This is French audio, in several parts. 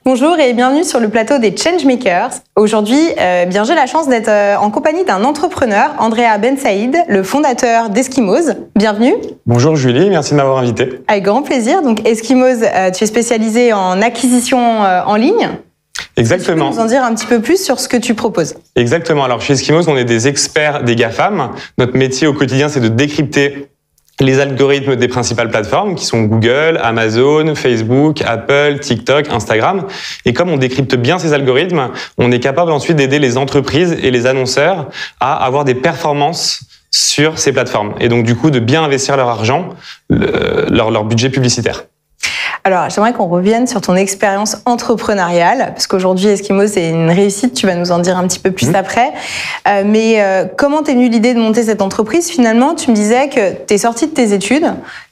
Bonjour et bienvenue sur le plateau des Changemakers. Aujourd'hui, j'ai la chance d'être en compagnie d'un entrepreneur, Andrea Bensaïd, le fondateur d'Eskimos. Bienvenue. Bonjour Julie, merci de m'avoir invité. Avec grand plaisir. Donc Eskimos, tu es spécialisé en acquisition en ligne. Exactement. Tu peux nous en dire un petit peu plus sur ce que tu proposes? Exactement. Alors chez Eskimos, on est des experts des GAFAM. Notre métier au quotidien, c'est de décrypter les algorithmes des principales plateformes qui sont Google, Amazon, Facebook, Apple, TikTok, Instagram. Et comme on décrypte bien ces algorithmes, on est capable ensuite d'aider les entreprises et les annonceurs à avoir des performances sur ces plateformes. Et donc du coup, de bien investir leur argent, leur budget publicitaire. Alors, j'aimerais qu'on revienne sur ton expérience entrepreneuriale, parce qu'aujourd'hui, Eskimos, c'est une réussite, tu vas nous en dire un petit peu plus après. Comment t'es venue l'idée de monter cette entreprise? Finalement, tu me disais que t'es sortie de tes études,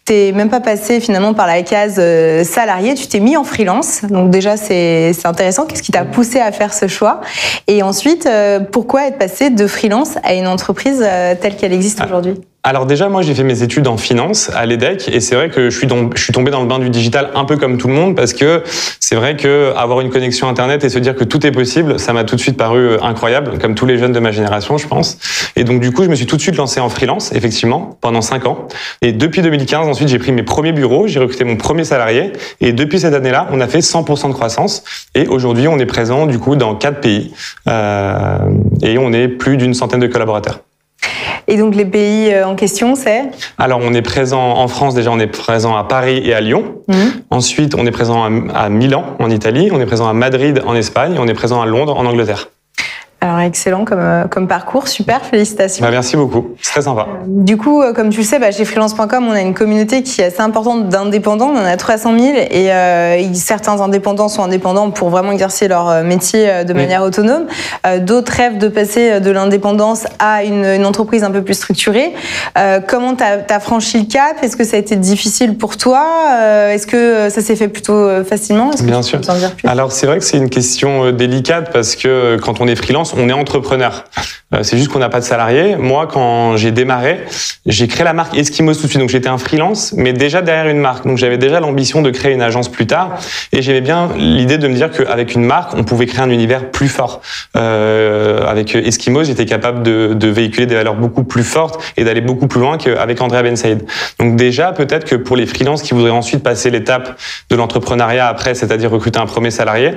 t'es même pas passé finalement par la case salarié, tu t'es mis en freelance. Donc déjà, c'est intéressant. Qu'est-ce qui t'a poussé à faire ce choix? Et ensuite, pourquoi être passé de freelance à une entreprise telle qu'elle existe aujourd'hui? Alors déjà, moi, j'ai fait mes études en finance à l'EDEC et c'est vrai que je suis tombé dans le bain du digital un peu comme tout le monde parce que c'est vrai que avoir une connexion Internet et se dire que tout est possible, ça m'a tout de suite paru incroyable, comme tous les jeunes de ma génération, je pense. Et donc, du coup, je me suis tout de suite lancé en freelance, effectivement, pendant 5 ans. Et depuis 2015, ensuite, j'ai pris mes premiers bureaux, j'ai recruté mon premier salarié et depuis cette année-là, on a fait 100% de croissance et aujourd'hui, on est présent, du coup, dans 4 pays et on est plus d'une centaine de collaborateurs. Et donc les pays en question, c'est? Alors on est présent en France, déjà on est présent à Paris et à Lyon. Ensuite on est présent à Milan en Italie, on est présent à Madrid en Espagne, on est présent à Londres en Angleterre. Alors excellent comme parcours, super, félicitations. Merci beaucoup, c'est très sympa. Du coup, comme tu le sais, chez freelance.com, on a une communauté qui est assez importante d'indépendants, on en a 300 000 et certains indépendants sont indépendants pour vraiment exercer leur métier de manière autonome. D'autres rêvent de passer de l'indépendance à une entreprise un peu plus structurée. Comment t'as franchi le cap? Est-ce que ça a été difficile pour toi? Est-ce que ça s'est fait plutôt facilement? Bien sûr. Alors c'est vrai que c'est une question délicate parce que quand on est freelance, on est entrepreneur. C'est juste qu'on n'a pas de salarié. Moi, quand j'ai démarré, j'ai créé la marque Eskimos tout de suite. Donc, j'étais un freelance, mais déjà derrière une marque. Donc, j'avais déjà l'ambition de créer une agence plus tard. Et j'aimais bien l'idée de me dire qu'avec une marque, on pouvait créer un univers plus fort. Avec Eskimos, j'étais capable de véhiculer des valeurs beaucoup plus fortes et d'aller beaucoup plus loin qu'avec Andrea Bensaïd. Donc, déjà, peut-être que pour les freelances qui voudraient ensuite passer l'étape de l'entrepreneuriat après, c'est-à-dire recruter un premier salarié,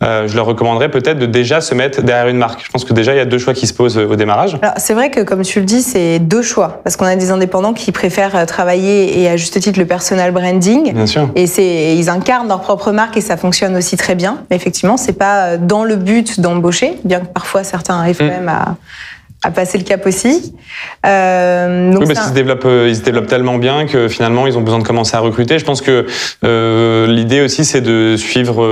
je leur recommanderais peut-être de déjà se mettre derrière une marque. Je pense que déjà, il y a 2 choix qui se posent au démarrage. Alors, c'est vrai que, comme tu le dis, c'est 2 choix. Parce qu'on a des indépendants qui préfèrent travailler et à juste titre le personal branding. Bien sûr. Et ils incarnent leur propre marque et ça fonctionne aussi très bien. Mais effectivement, c'est pas dans le but d'embaucher, bien que parfois certains arrivent quand même à passer le cap aussi. Donc oui, parce qu'ils se développent tellement bien que finalement, ils ont besoin de commencer à recruter. Je pense que l'idée aussi, c'est de suivre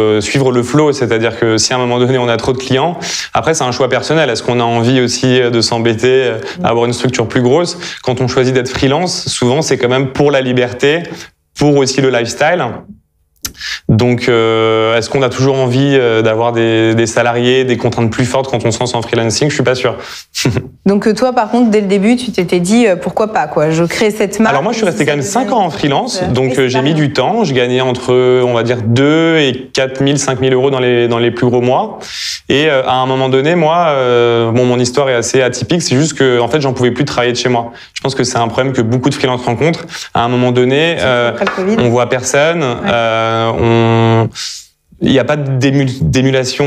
le flow. C'est-à-dire que si à un moment donné, on a trop de clients, après, c'est un choix personnel. Est-ce qu'on a envie aussi de s'embêter à avoir une structure plus grosse? Quand on choisit d'être freelance, souvent, c'est quand même pour la liberté, pour aussi le lifestyle. Donc, est-ce qu'on a toujours envie d'avoir des salariés, des contraintes plus fortes quand on se lance en freelancing? Je suis pas sûr. Donc toi, par contre, dès le début, tu t'étais dit pourquoi pas quoi? Je crée cette marque. Alors moi, je suis resté quand même 5 ans en freelance, donc j'ai mis du temps. Je gagnais entre, on va dire, 2 et 4 000, 5 000 euros dans les plus gros mois. Et à un moment donné, moi, mon histoire est assez atypique. C'est juste que, en fait, j'en pouvais plus travailler de chez moi. Je pense que c'est un problème que beaucoup de freelances rencontrent. À un moment donné, on voit personne. Il n'y a pas d'émulation.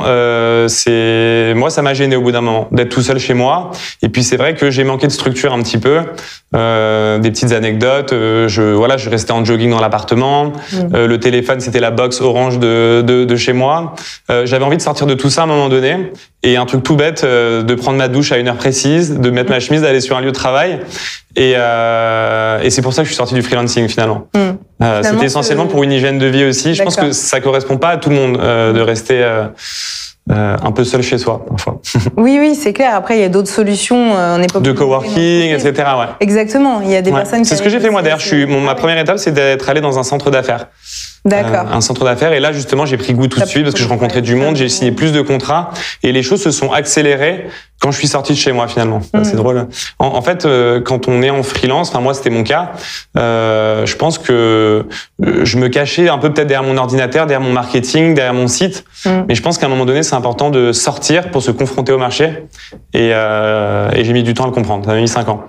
Moi, ça m'a gêné au bout d'un moment d'être tout seul chez moi. Et puis c'est vrai que j'ai manqué de structure un petit peu, des petites anecdotes. Je restais en jogging dans l'appartement. Le téléphone, c'était la box orange de chez moi. J'avais envie de sortir de tout ça à un moment donné. Et un truc tout bête, de prendre ma douche à une heure précise, de mettre ma chemise, d'aller sur un lieu de travail. Et c'est pour ça que je suis sorti du freelancing finalement. C'était essentiellement pour une hygiène de vie aussi. Je pense que ça correspond pas à tout le monde de rester un peu seul chez soi parfois. Oui, c'est clair. Après, il y a d'autres solutions. On est pas de coworking, etc. Ouais. Exactement. Il y a des personnes. C'est ce que j'ai fait moi d'ailleurs. Ma première étape, c'est d'être allé dans un centre d'affaires. D'accord. Un centre d'affaires. Et là, justement, j'ai pris goût tout de suite parce que je rencontrais du monde, j'ai signé plus de contrats et les choses se sont accélérées quand je suis sorti de chez moi finalement. C'est drôle. En fait, quand on est en freelance, enfin moi c'était mon cas, je pense que je me cachais un peu peut-être derrière mon ordinateur, derrière mon marketing, derrière mon site, mais je pense qu'à un moment donné c'est important de sortir pour se confronter au marché et j'ai mis du temps à le comprendre, ça m'a mis 5 ans.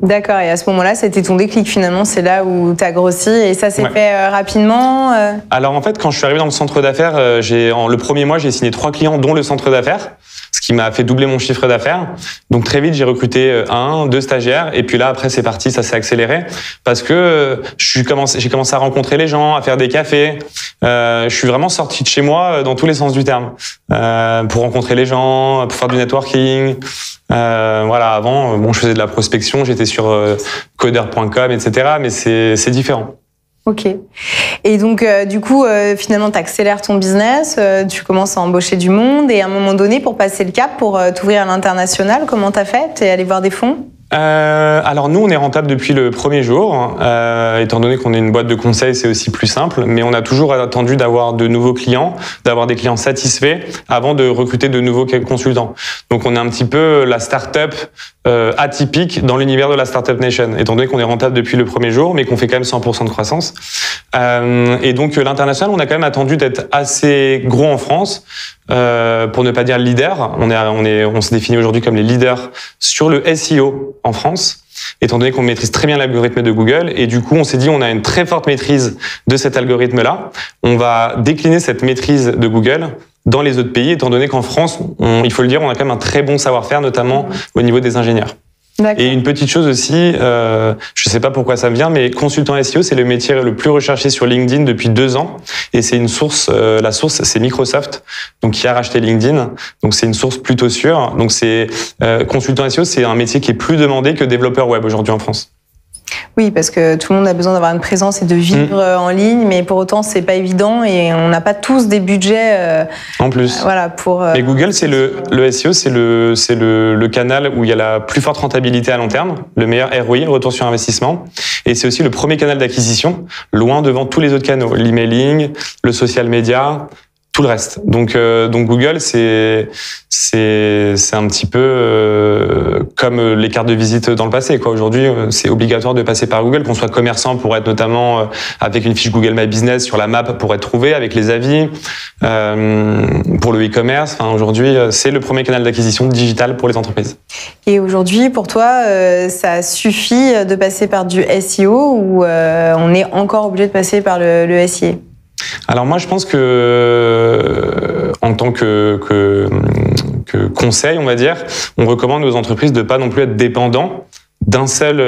D'accord, et à ce moment-là c'était ton déclic finalement, c'est là où tu as grossi et ça s'est fait rapidement Alors en fait quand je suis arrivé dans le centre d'affaires, le premier mois j'ai signé 3 clients dont le centre d'affaires, ce qui m'a fait doubler mon chiffre d'affaires. Donc très vite, j'ai recruté 2 stagiaires et puis là après c'est parti, ça s'est accéléré parce que j'ai commencé à rencontrer les gens, à faire des cafés. Je suis vraiment sorti de chez moi dans tous les sens du terme pour rencontrer les gens, pour faire du networking. Voilà, avant, bon, je faisais de la prospection, j'étais sur coder.com, etc. Mais c'est différent. Ok. Et donc, du coup, finalement, tu accélères ton business, tu commences à embaucher du monde et à un moment donné, pour passer le cap, pour t'ouvrir à l'international, comment t'as fait? T'es allé voir des fonds? Alors nous, on est rentable depuis le premier jour. Étant donné qu'on est une boîte de conseil, c'est aussi plus simple. Mais on a toujours attendu d'avoir de nouveaux clients, d'avoir des clients satisfaits avant de recruter de nouveaux consultants. Donc on est un petit peu la start-up atypique dans l'univers de la Startup Nation. Étant donné qu'on est rentable depuis le premier jour, mais qu'on fait quand même 100% de croissance. Et donc l'international, on a quand même attendu d'être assez gros en France. Pour ne pas dire leader, on se définit aujourd'hui comme les leaders sur le SEO en France, étant donné qu'on maîtrise très bien l'algorithme de Google. Et du coup, on s'est dit, on a une très forte maîtrise de cet algorithme-là. On va décliner cette maîtrise de Google dans les autres pays, étant donné qu'en France, il faut le dire, on a quand même un très bon savoir-faire, notamment au niveau des ingénieurs. Et une petite chose aussi, je sais pas pourquoi ça me vient, mais consultant SEO, c'est le métier le plus recherché sur LinkedIn depuis 2 ans. Et c'est une source, la source, c'est Microsoft, donc qui a racheté LinkedIn. Donc c'est une source plutôt sûre. Donc c'est consultant SEO, c'est un métier qui est plus demandé que développeur web aujourd'hui en France. Oui, parce que tout le monde a besoin d'avoir une présence et de vivre en ligne, mais pour autant, c'est pas évident et on n'a pas tous des budgets. En plus. Voilà, pour. Mais Google, c'est le SEO, c'est le canal où il y a la plus forte rentabilité à long terme, le meilleur ROI, retour sur investissement, et c'est aussi le premier canal d'acquisition, loin devant tous les autres canaux, l'emailing, le social media, tout le reste. Donc Google, c'est un petit peu comme les cartes de visite dans le passé, quoi. Aujourd'hui, c'est obligatoire de passer par Google, qu'on soit commerçant pour être notamment avec une fiche Google My Business sur la map pour être trouvé, avec les avis, pour le e-commerce. Enfin, aujourd'hui, c'est le premier canal d'acquisition digital pour les entreprises. Et aujourd'hui, pour toi, ça suffit de passer par du SEO ou on est encore obligé de passer par le SIA? Alors moi, je pense que en tant que conseil, on va dire, on recommande aux entreprises de pas non plus être dépendants d'un seul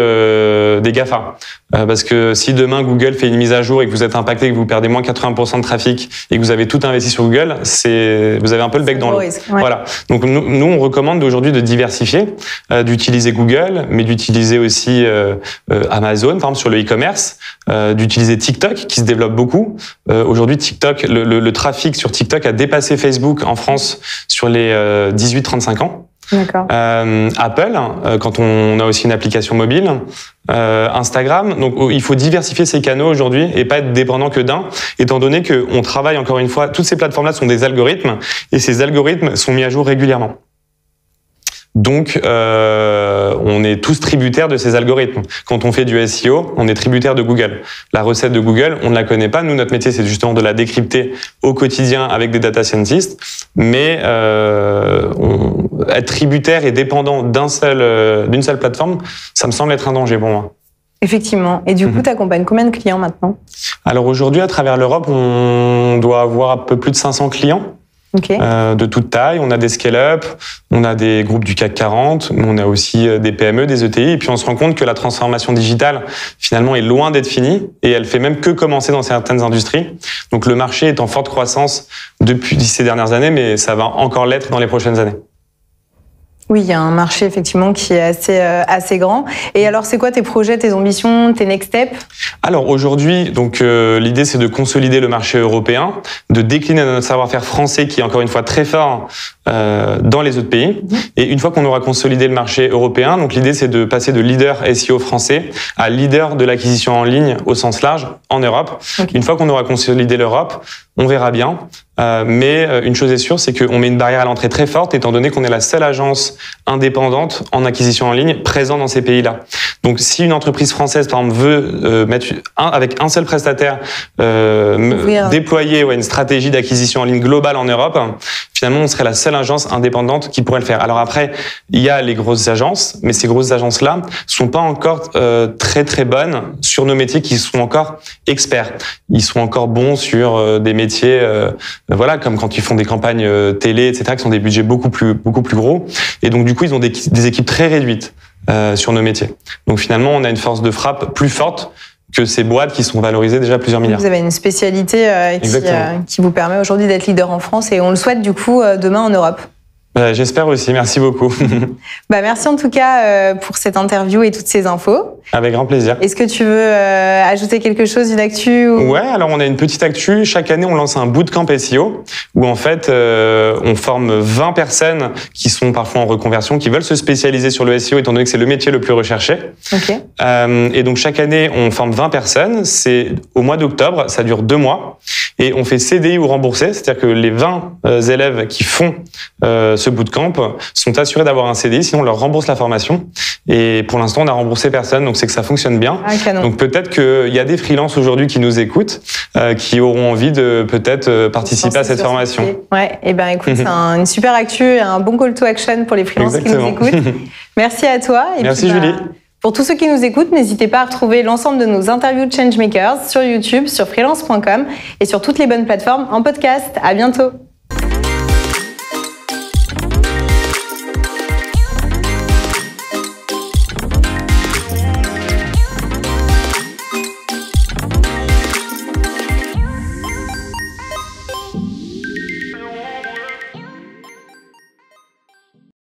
des GAFA. Parce que si demain Google fait une mise à jour et que vous êtes impacté, que vous perdez moins 80% de trafic et que vous avez tout investi sur Google, vous avez un peu le bec dans l'eau. Ouais. Voilà. Donc nous, on recommande aujourd'hui de diversifier, d'utiliser Google, mais d'utiliser aussi Amazon, par exemple sur le e-commerce, d'utiliser TikTok qui se développe beaucoup. Aujourd'hui, TikTok, le trafic sur TikTok a dépassé Facebook en France sur les 18-35 ans. D'accord. Apple, quand on a aussi une application mobile, Instagram. Donc, il faut diversifier ses canaux aujourd'hui et pas être dépendant que d'un, étant donné qu'on travaille encore une fois, toutes ces plateformes-là sont des algorithmes et ces algorithmes sont mis à jour régulièrement. Donc, on est tous tributaires de ces algorithmes. Quand on fait du SEO, on est tributaire de Google. La recette de Google, on ne la connaît pas. Nous, notre métier, c'est justement de la décrypter au quotidien avec des data scientists. Mais être tributaire et dépendant d'une seule plateforme, ça me semble être un danger pour moi. Effectivement. Et du coup, tu accompagnes combien de clients maintenant? Alors aujourd'hui, à travers l'Europe, on doit avoir un peu plus de 500 clients. Okay. De toute taille. On a des scale-up, on a des groupes du CAC 40, mais on a aussi des PME, des ETI. Et puis on se rend compte que la transformation digitale, finalement, est loin d'être finie et elle fait même que commencer dans certaines industries. Donc le marché est en forte croissance depuis ces dernières années, mais ça va encore l'être dans les prochaines années. Oui, il y a un marché effectivement qui est assez grand. Et alors, c'est quoi tes projets, tes ambitions, tes next steps? Alors aujourd'hui, donc l'idée c'est de consolider le marché européen, de décliner notre savoir-faire français qui est encore une fois très fort dans les autres pays. Et une fois qu'on aura consolidé le marché européen, donc l'idée c'est de passer de leader SEO français à leader de l'acquisition en ligne au sens large en Europe. Okay. Une fois qu'on aura consolidé l'Europe, on verra bien. Mais une chose est sûre, c'est qu'on met une barrière à l'entrée très forte, étant donné qu'on est la seule agence indépendante en acquisition en ligne présente dans ces pays-là. Donc, si une entreprise française, par exemple, veut mettre avec un seul prestataire déployer une stratégie d'acquisition en ligne globale en Europe, finalement, on serait la seule agence indépendante qui pourrait le faire. Alors après, il y a les grosses agences, mais ces grosses agences-là sont pas encore très très bonnes sur nos métiers qui sont encore experts. Ils sont encore bons sur des métiers voilà, comme quand ils font des campagnes télé, etc., qui sont des budgets beaucoup plus gros. Et donc, du coup, ils ont des équipes très réduites sur nos métiers. Donc, finalement, on a une force de frappe plus forte que ces boîtes qui sont valorisées déjà à plusieurs milliards. Vous avez une spécialité qui vous permet aujourd'hui d'être leader en France et on le souhaite du coup demain en Europe. J'espère aussi, merci beaucoup. Merci en tout cas pour cette interview et toutes ces infos. Avec grand plaisir. Est-ce que tu veux ajouter quelque chose, une actu ou... Ouais, alors on a une petite actu. Chaque année, on lance un bootcamp SEO où en fait, on forme 20 personnes qui sont parfois en reconversion, qui veulent se spécialiser sur le SEO étant donné que c'est le métier le plus recherché. Okay. Et donc chaque année, on forme 20 personnes. C'est au mois d'octobre, ça dure 2 mois. Et on fait CDI ou remboursé, c'est-à-dire que les 20 élèves qui font ce bootcamp sont assurés d'avoir un CDI, sinon on leur rembourse la formation. Et pour l'instant, on n'a remboursé personne, donc c'est que ça fonctionne bien. Donc peut-être qu'il y a des freelances aujourd'hui qui nous écoutent, qui auront envie de peut-être participer à cette formation. Ouais, et ben écoute, c'est une super actu, un bon call to action pour les freelances qui nous écoutent. Merci à toi. Et merci puis, Julie. Pour tous ceux qui nous écoutent, n'hésitez pas à retrouver l'ensemble de nos interviews de Changemakers sur YouTube, sur freelance.com et sur toutes les bonnes plateformes en podcast. À bientôt.